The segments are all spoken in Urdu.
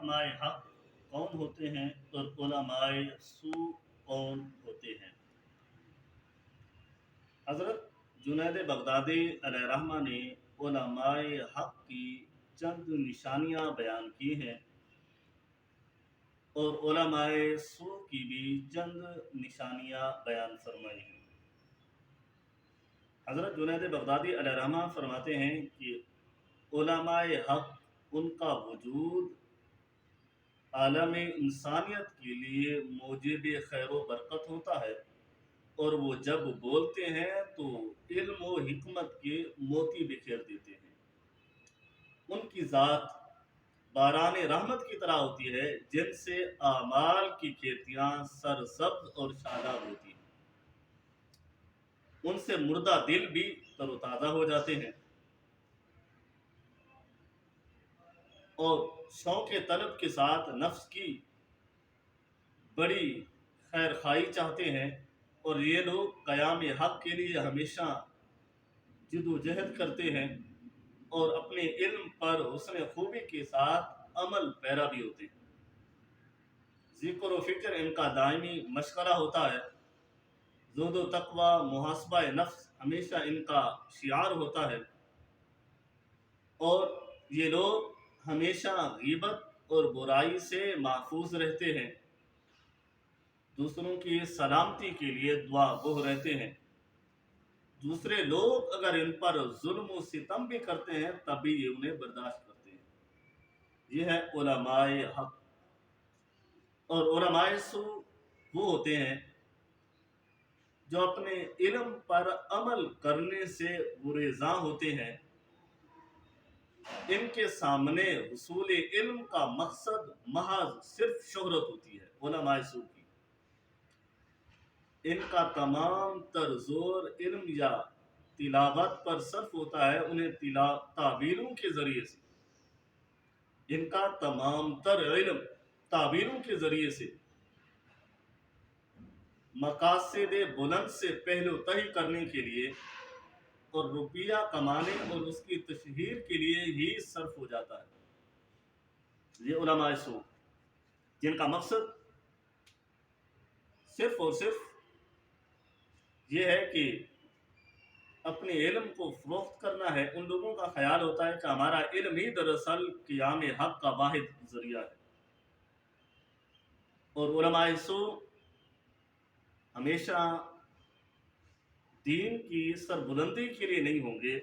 علماء حق کون ہوتے ہیں اور علماء سو کون ہوتے ہیں؟ حضرت جنید بغدادی علیہ رحمہ نے علماء حق کی چند نشانیاں بیان کی ہیں اور علماء سو کی بھی چند نشانیاں بیان فرمائی ہیں۔ حضرت جنید بغدادی علیہ رحمہ فرماتے ہیں کہ علماء حق ان کا وجود عالم انسانیت کے لیے موجب خیر و برکت ہوتا ہے، اور وہ جب بولتے ہیں تو علم و حکمت کے موتی بکھیر دیتے ہیں۔ ان کی ذات باران رحمت کی طرح ہوتی ہے، جن سے اعمال کی کھیتیاں سرسبز اور شاداب ہوتی ہیں۔ ان سے مردہ دل بھی تر و تازہ ہو جاتے ہیں اور شوق طلب کے ساتھ نفس کی بڑی خیر خواہی چاہتے ہیں، اور یہ لوگ قیام حق کے لیے ہمیشہ جد و جہد کرتے ہیں اور اپنے علم پر حسن خوبی کے ساتھ عمل پیرا بھی ہوتے ہیں۔ ذکر و فکر ان کا دائمی مشغلہ ہوتا ہے۔ زہد و تقوی، محاسبہ نفس ہمیشہ ان کا شعار ہوتا ہے، اور یہ لوگ ہمیشہ غیبت اور برائی سے محفوظ رہتے ہیں۔ دوسروں کی سلامتی کے لیے دعا گو رہتے ہیں۔ دوسرے لوگ اگر ان پر ظلم و ستم بھی کرتے ہیں تب بھی یہ انہیں برداشت کرتے ہیں۔ یہ ہے علماء حق۔ اور علماء سو وہ ہوتے ہیں جو اپنے علم پر عمل کرنے سے گریزاں ہوتے ہیں۔ ان کے سامنے حصول علم کا مقصد محض صرف شہرت ہوتی ہے۔ علماء سو کی ان کا تمام تر زور علم یا تلاوت پر صرف ہوتا ہے، انہیں تعبیروں کے ذریعے سے ان کا تمام تر علم تعبیروں کے ذریعے سے مقاصد بلند سے پہلو تہی کرنے کے لیے اور روپیہ کمانے اور اس کی تشہیر کے لیے ہی صرف ہو جاتا ہے۔ یہ علماء سو جن کا مقصد صرف اور صرف یہ ہے کہ اپنے علم کو فروخت کرنا ہے۔ ان لوگوں کا خیال ہوتا ہے کہ ہمارا علم ہی دراصل قیام حق کا واحد ذریعہ ہے۔ اور علماء سو ہمیشہ دین کی سربلندی کے لیے نہیں ہوں گے،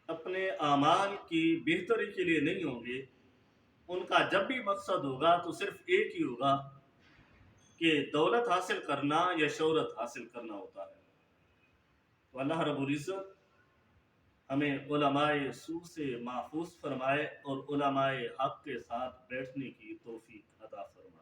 اپنے اعمال کی بہتری کے لیے نہیں ہوں گے۔ ان کا جب بھی مقصد ہوگا تو صرف ایک ہی ہوگا کہ دولت حاصل کرنا یا شہرت حاصل کرنا ہوتا ہے۔ تو اللہ رب العزت ہمیں علماء سو سے محفوظ فرمائے اور علماء حق کے ساتھ بیٹھنے کی توفیق عطا فرمائے۔